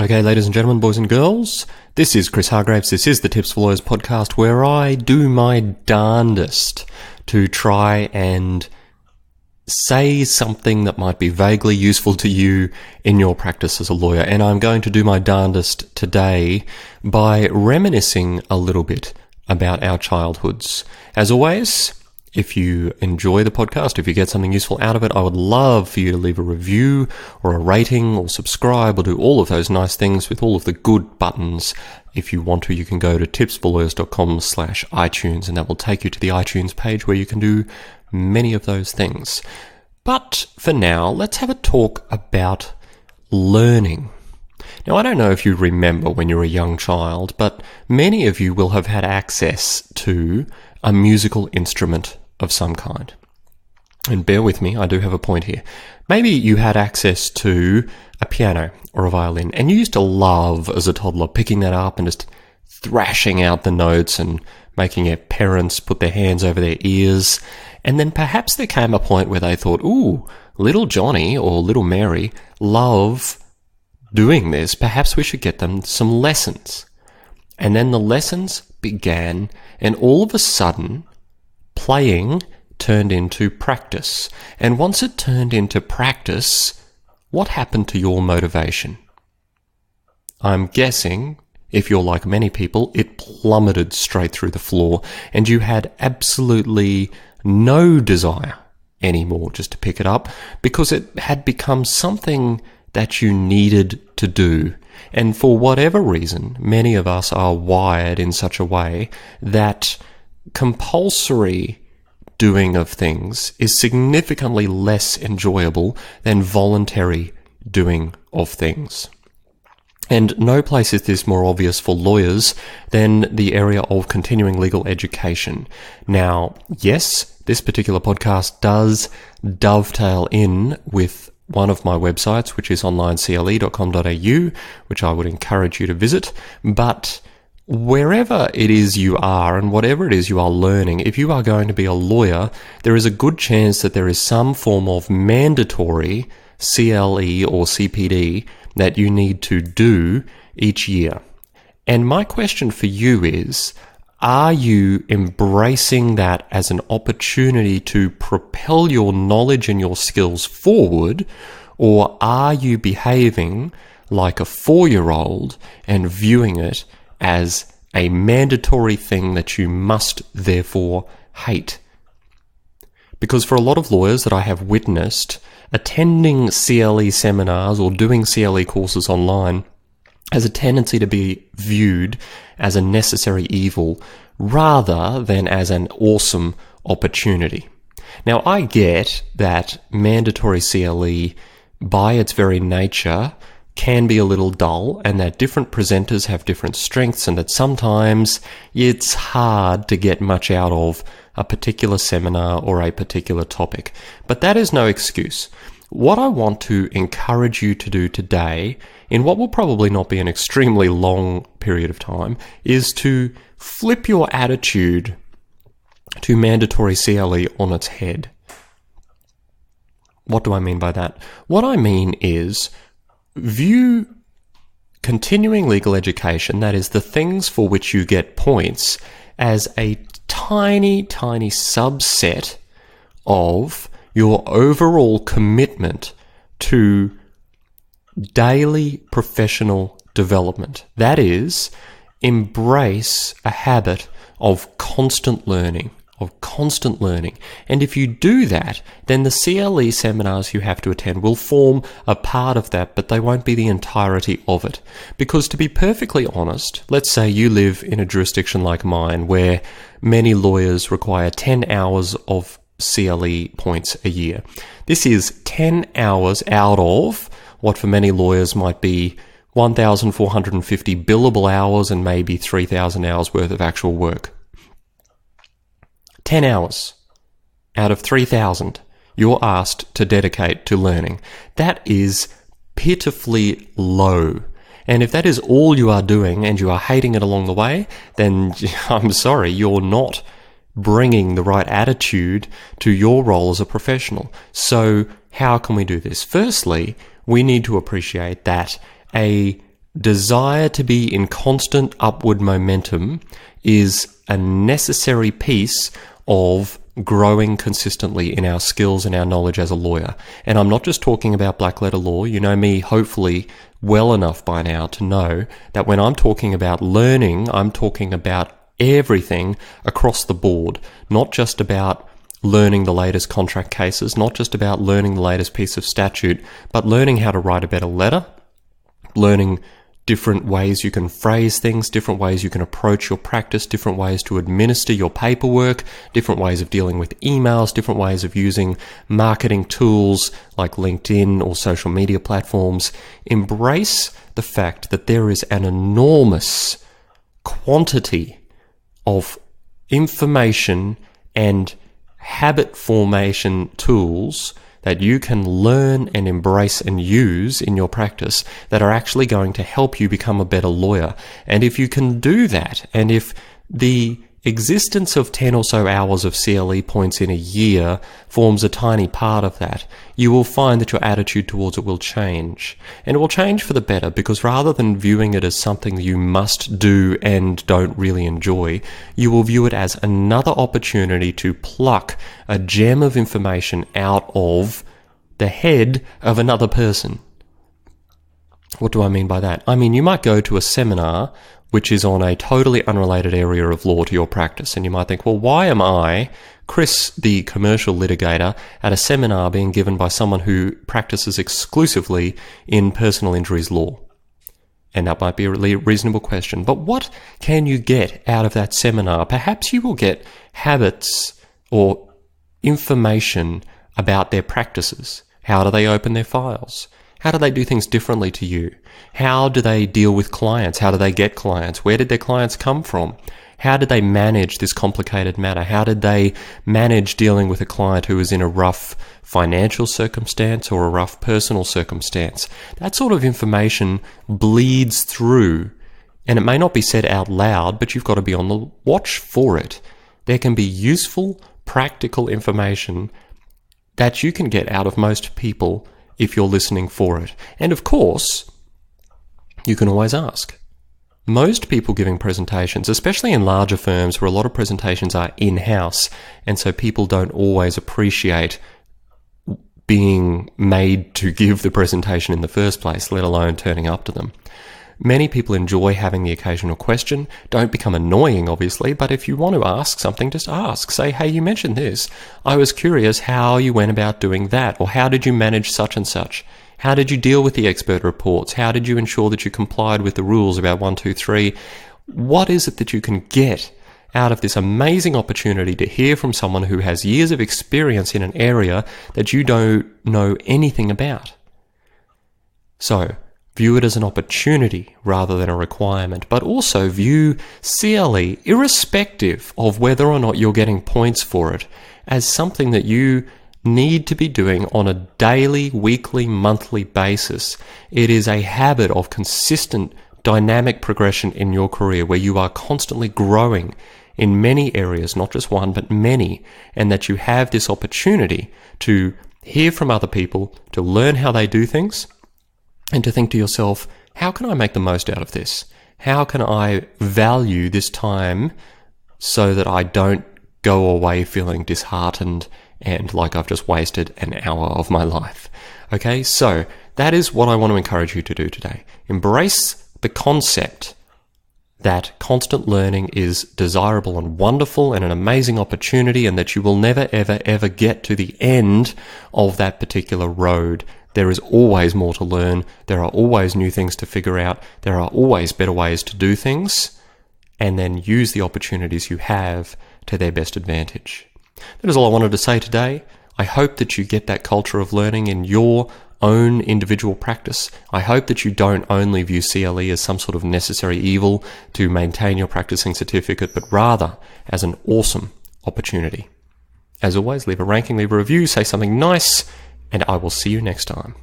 Okay, ladies and gentlemen, boys and girls, this is Chris Hargraves. This is the Tips for Lawyers podcast, where I do my darndest to try and say something that might be vaguely useful to you in your practice as a lawyer. And I'm going to do my darndest today by reminiscing a little bit about our childhoods. As always, if you enjoy the podcast, if you get something useful out of it, I would love for you to leave a review or a rating or subscribe or do all of those nice things with all of the good buttons. If you want to, you can go to tipsforlawyers.com/iTunes and that will take you to the iTunes page where you can do many of those things. But for now, let's have a talk about learning. Now, I don't know if you remember when you were a young child, but many of you will have had access to a musical instrument of some kind. And bear with me, I do have a point here. Maybe you had access to a piano or a violin, and you used to love, as a toddler, picking that up and just thrashing out the notes and making your parents put their hands over their ears. And then perhaps there came a point where they thought, ooh, little Johnny or little Mary love doing this. Perhaps we should get them some lessons. And then the lessons began, and all of a sudden, playing turned into practice. And once it turned into practice, what happened to your motivation? I'm guessing, if you're like many people, it plummeted straight through the floor, and you had absolutely no desire anymore just to pick it up, because it had become something that you needed to do. And for whatever reason, many of us are wired in such a way that compulsory doing of things is significantly less enjoyable than voluntary doing of things. And no place is this more obvious for lawyers than the area of continuing legal education. Now, yes, this particular podcast does dovetail in with one of my websites, which is onlinecle.com.au, which I would encourage you to visit. But wherever it is you are and whatever it is you are learning, if you are going to be a lawyer, there is a good chance that there is some form of mandatory CLE or CPD that you need to do each year. And my question for you is, are you embracing that as an opportunity to propel your knowledge and your skills forward, or are you behaving like a 4-year-old and viewing it as a mandatory thing that you must therefore hate? Because for a lot of lawyers that I have witnessed, attending CLE seminars or doing CLE courses online has a tendency to be viewed as a necessary evil rather than as an awesome opportunity. Now, I get that mandatory CLE, by its very nature, can be a little dull, and that different presenters have different strengths, and that sometimes it's hard to get much out of a particular seminar or a particular topic. But that is no excuse. What I want to encourage you to do today, in what will probably not be an extremely long period of time, is to flip your attitude to mandatory CLE on its head. What do I mean by that? What I mean is, view continuing legal education, that is the things for which you get points, as a tiny, tiny subset of your overall commitment to daily professional development. That is, embrace a habit of constant learning. And if you do that, then the CLE seminars you have to attend will form a part of that, but they won't be the entirety of it. Because to be perfectly honest, let's say you live in a jurisdiction like mine where many lawyers require 10 hours of CLE points a year. This is 10 hours out of what for many lawyers might be 1,450 billable hours and maybe 3,000 hours worth of actual work. 10 hours out of 3,000 you're asked to dedicate to learning. That is pitifully low. And if that is all you are doing and you are hating it along the way, then I'm sorry, you're not bringing the right attitude to your role as a professional. So how can we do this? Firstly, we need to appreciate that a desire to be in constant upward momentum is a necessary piece of growing consistently in our skills and our knowledge as a lawyer. And I'm not just talking about black letter law. You know me, hopefully, well enough by now to know that when I'm talking about learning, I'm talking about everything across the board, not just about learning the latest contract cases, not just about learning the latest piece of statute, but learning how to write a better letter, learning different ways you can phrase things, different ways you can approach your practice, different ways to administer your paperwork, different ways of dealing with emails, different ways of using marketing tools like LinkedIn or social media platforms. Embrace the fact that there is an enormous quantity of information and habit formation tools that you can learn and embrace and use in your practice that are actually going to help you become a better lawyer. And if you can do that, and if the existence of 10 or so hours of CLE points in a year forms a tiny part of that, you will find that your attitude towards it will change. And it will change for the better, because rather than viewing it as something you must do and don't really enjoy, you will view it as another opportunity to pluck a gem of information out of the head of another person. What do I mean by that? I mean, you might go to a seminar which is on a totally unrelated area of law to your practice. And you might think, well, why am I, Chris, the commercial litigator, at a seminar being given by someone who practices exclusively in personal injuries law? And that might be a really reasonable question. But what can you get out of that seminar? Perhaps you will get habits or information about their practices. How do they open their files? How do they do things differently to you? How do they deal with clients? How do they get clients? Where did their clients come from? How did they manage this complicated matter? How did they manage dealing with a client who is in a rough financial circumstance or a rough personal circumstance? That sort of information bleeds through, and it may not be said out loud, but you've got to be on the watch for it. There can be useful, practical information that you can get out of most people if you're listening for it. And of course, you can always ask. Most people giving presentations, especially in larger firms where a lot of presentations are in-house, and so people don't always appreciate being made to give the presentation in the first place, let alone turning up to them. Many people enjoy having the occasional question. Don't become annoying, obviously, but if you want to ask something, just ask. Say, hey, you mentioned this. I was curious how you went about doing that, or how did you manage such and such? How did you deal with the expert reports? How did you ensure that you complied with the rules about 1, 2, 3? What is it that you can get out of this amazing opportunity to hear from someone who has years of experience in an area that you don't know anything about? So, view it as an opportunity rather than a requirement, but also view CLE, irrespective of whether or not you're getting points for it, as something that you need to be doing on a daily, weekly, monthly basis. It is a habit of consistent, dynamic progression in your career where you are constantly growing in many areas, not just one, but many, and that you have this opportunity to hear from other people, to learn how they do things, and to think to yourself, how can I make the most out of this? How can I value this time so that I don't go away feeling disheartened and like I've just wasted an hour of my life? Okay, so that is what I want to encourage you to do today. Embrace the concept that constant learning is desirable and wonderful and an amazing opportunity, and that you will never, ever, ever get to the end of that particular road. There is always more to learn. There are always new things to figure out. There are always better ways to do things, and then use the opportunities you have to their best advantage. That is all I wanted to say today. I hope that you get that culture of learning in your own individual practice. I hope that you don't only view CLE as some sort of necessary evil to maintain your practicing certificate, but rather as an awesome opportunity. As always, leave a ranking, leave a review, say something nice, and I will see you next time.